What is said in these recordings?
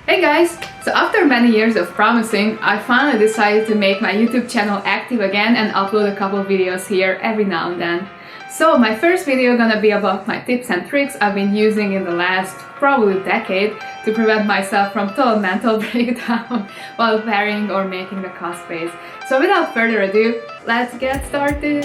Hey guys! So after many years of promising, I finally decided to make my YouTube channel active again and upload a couple videos here every now and then. So my first video gonna be about my tips and tricks I've been using in the last probably decade to prevent myself from total mental breakdown while wearing or making the cosplays. So without further ado, let's get started!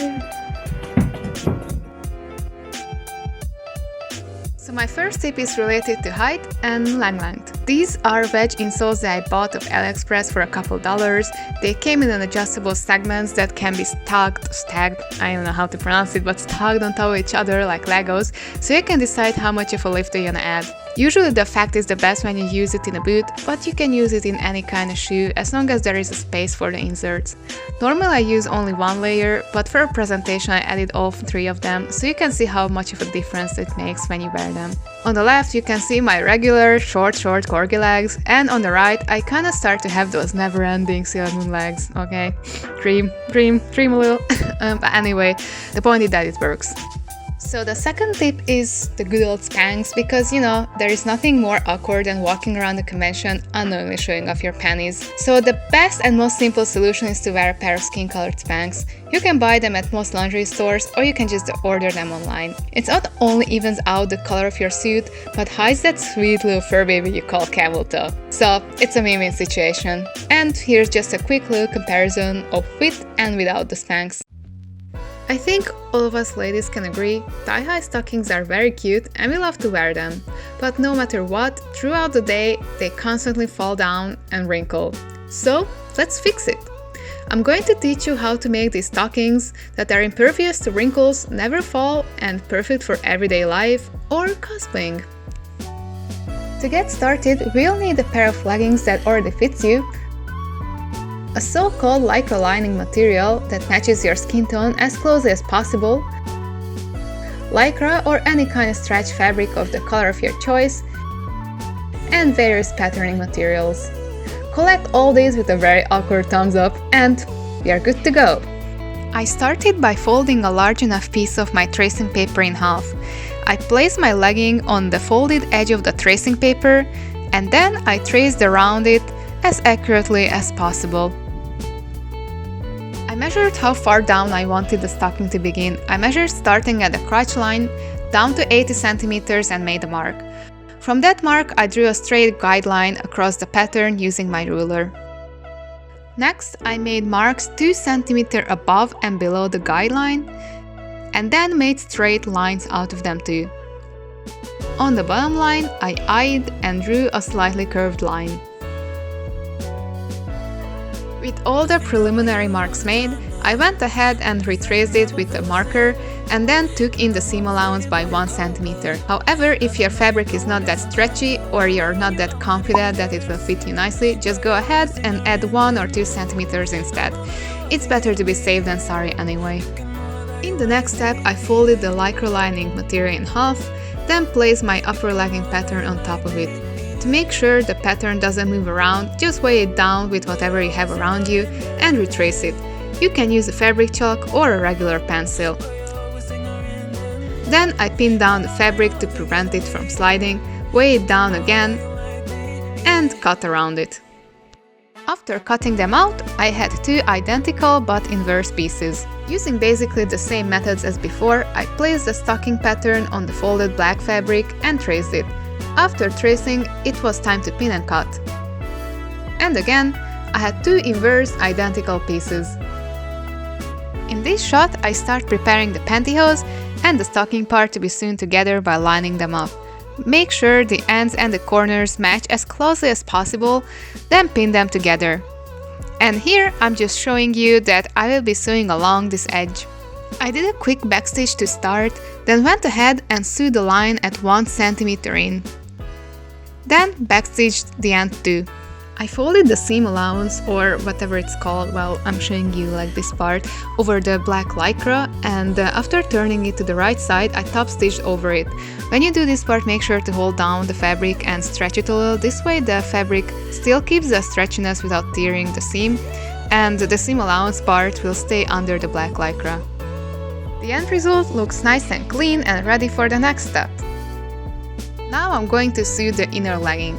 So my first tip is related to height and leg length. These are wedge insoles that I bought off AliExpress for a couple dollars. They came in an adjustable segments that can be stacked, I don't know how to pronounce it, but stacked on top of each other like Legos, so you can decide how much of a lift you're gonna add. Usually the fact is the best when you use it in a boot, but you can use it in any kind of shoe as long as there is a space for the inserts. Normally I use only one layer, but for a presentation I added all three of them, so you can see how much of a difference it makes when you wear them. On the left you can see my regular short corgi legs, and on the right I kinda start to have those never-ending Sailor Moon legs, okay? Dream a little. But anyway, the point is that it works. So the second tip is the good old Spanx, because you know, there is nothing more awkward than walking around the convention unknowingly showing off your panties. So the best and most simple solution is to wear a pair of skin-colored Spanx. You can buy them at most lingerie stores, or you can just order them online. It not only evens out the color of your suit, but hides that sweet little fur baby you call camel toe. So it's a win-win situation. And here's just a quick little comparison of with and without the Spanx. I think all of us ladies can agree, thigh-high stockings are very cute and we love to wear them. But no matter what, throughout the day, they constantly fall down and wrinkle. So, let's fix it! I'm going to teach you how to make these stockings that are impervious to wrinkles, never fall, and perfect for everyday life or cosplaying. To get started, we'll need a pair of leggings that already fits you, a so-called lycra lining material that matches your skin tone as closely as possible, lycra or any kind of stretch fabric of the color of your choice, and various patterning materials. Collect all these with a very awkward thumbs up and we are good to go! I started by folding a large enough piece of my tracing paper in half. I placed my legging on the folded edge of the tracing paper and then I traced around it as accurately as possible. I measured how far down I wanted the stocking to begin. I measured starting at the crotch line down to 80 cm and made a mark. From that mark I drew a straight guideline across the pattern using my ruler. Next I made marks 2 cm above and below the guideline and then made straight lines out of them too. On the bottom line I eyed and drew a slightly curved line. With all the preliminary marks made, I went ahead and retraced it with a marker and then took in the seam allowance by 1 cm. However, if your fabric is not that stretchy or you're not that confident that it will fit you nicely, just go ahead and add 1 or 2 cm instead. It's better to be safe than sorry anyway. In the next step, I folded the lycra lining material in half, then placed my upper legging pattern on top of it. To make sure the pattern doesn't move around, just weigh it down with whatever you have around you and retrace it. You can use a fabric chalk or a regular pencil. Then I pinned down the fabric to prevent it from sliding, weigh it down again, and cut around it. After cutting them out, I had 2 identical but inverse pieces. Using basically the same methods as before, I placed the stocking pattern on the folded black fabric and traced it. After tracing, it was time to pin and cut. And again, I had 2 inverse identical pieces. In this shot, I start preparing the pantyhose and the stocking part to be sewn together by lining them up. Make sure the ends and the corners match as closely as possible, then pin them together. And here I'm just showing you that I will be sewing along this edge. I did a quick backstitch to start, then went ahead and sewed the line at 1 cm in. Then backstitched the end too. I folded the seam allowance, or whatever it's called, well, I'm showing you like this part, over the black lycra, and after turning it to the right side, I top stitched over it. When you do this part, make sure to hold down the fabric and stretch it a little. This way the fabric still keeps the stretchiness without tearing the seam, and the seam allowance part will stay under the black lycra. The end result looks nice and clean and ready for the next step. Now I'm going to sew the inner legging.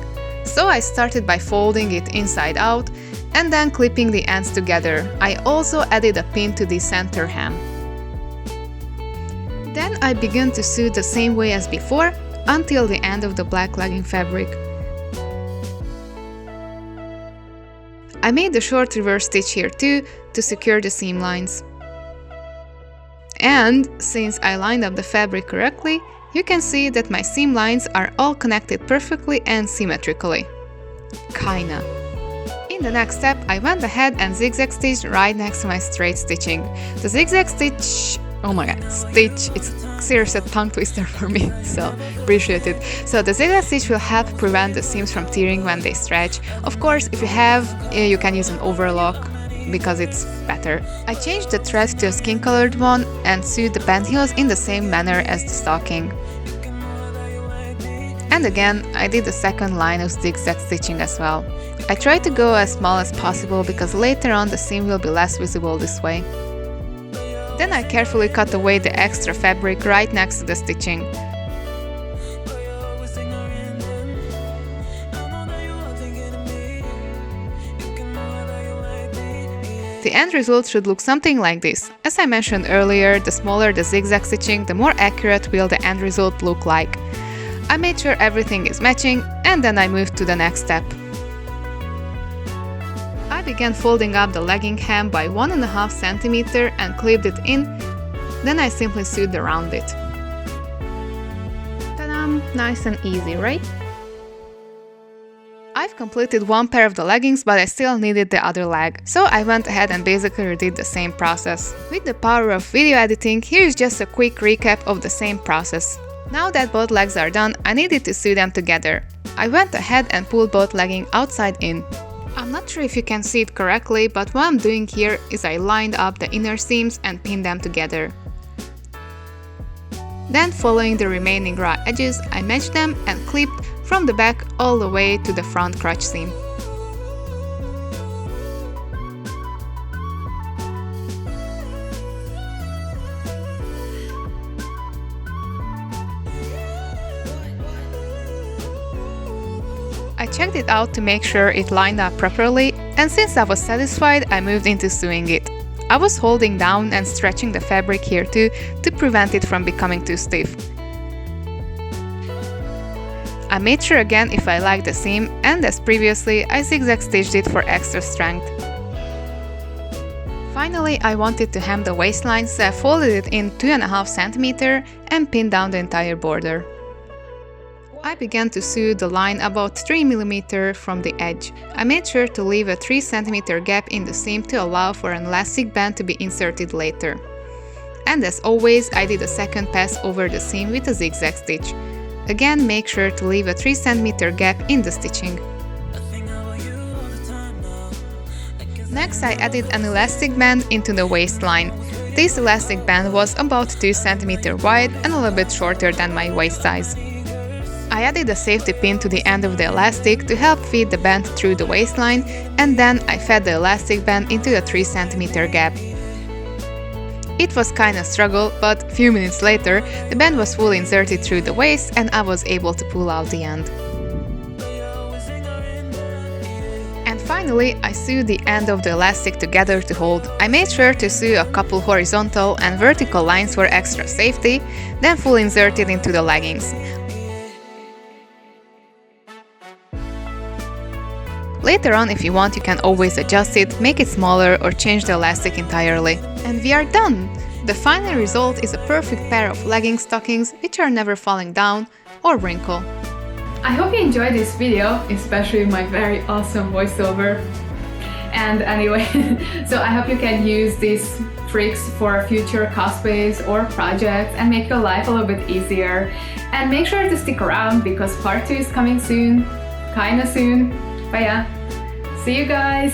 So I started by folding it inside out and then clipping the ends together. I also added a pin to the center hem. Then I began to sew the same way as before until the end of the black legging fabric. I made a short reverse stitch here too to secure the seam lines. And since I lined up the fabric correctly, you can see that my seam lines are all connected perfectly and symmetrically. Kinda. In the next step, I went ahead and zigzag stitched right next to my straight stitching. The zigzag stitch, oh my god, stitch, it's seriously a tongue twister for me, so appreciate it. So the zigzag stitch will help prevent the seams from tearing when they stretch. Of course, if you have, you can use an overlock because it's better. I changed the thread to a skin colored one and sewed the band heels in the same manner as the stocking. And again, I did the second line of zigzag stitching as well. I tried to go as small as possible because later on the seam will be less visible this way. Then I carefully cut away the extra fabric right next to the stitching. The end result should look something like this. As I mentioned earlier, the smaller the zigzag stitching, the more accurate will the end result look like. I made sure everything is matching and then I moved to the next step. I began folding up the legging hem by 1.5 cm and clipped it in, then I simply sewed around it. Ta-da! Nice and easy, right? I've completed one pair of the leggings, but I still needed the other leg, so I went ahead and basically redid the same process. With the power of video editing, here's just a quick recap of the same process. Now that both legs are done, I needed to sew them together. I went ahead and pulled both leggings outside in. I'm not sure if you can see it correctly, but what I'm doing here is I lined up the inner seams and pinned them together. Then, following the remaining raw edges, I matched them and clipped from the back all the way to the front crotch seam. I checked it out to make sure it lined up properly, and since I was satisfied, I moved into sewing it. I was holding down and stretching the fabric here too to prevent it from becoming too stiff. I made sure again if I liked the seam, and as previously, I zigzag stitched it for extra strength. Finally, I wanted to hem the waistline, so I folded it in 2.5 cm and pinned down the entire border. I began to sew the line about 3 mm from the edge. I made sure to leave a 3 cm gap in the seam to allow for an elastic band to be inserted later. And as always, I did a second pass over the seam with a zigzag stitch. Again, make sure to leave a 3 cm gap in the stitching. Next, I added an elastic band into the waistline. This elastic band was about 2 cm wide and a little bit shorter than my waist size. I added a safety pin to the end of the elastic to help feed the band through the waistline, and then I fed the elastic band into the 3 cm gap. It was kinda struggle, but a few minutes later, the band was fully inserted through the waist and I was able to pull out the end. And finally, I sewed the end of the elastic together to hold. I made sure to sew a couple horizontal and vertical lines for extra safety, then fully inserted into the leggings. Later on, if you want, you can always adjust it, make it smaller or change the elastic entirely. And we are done! The final result is a perfect pair of legging stockings which are never falling down or wrinkle. I hope you enjoyed this video, especially my very awesome voiceover. And anyway, so I hope you can use these tricks for future cosplays or projects and make your life a little bit easier. And make sure to stick around because part 2 is coming soon, kinda soon. But yeah, see you guys!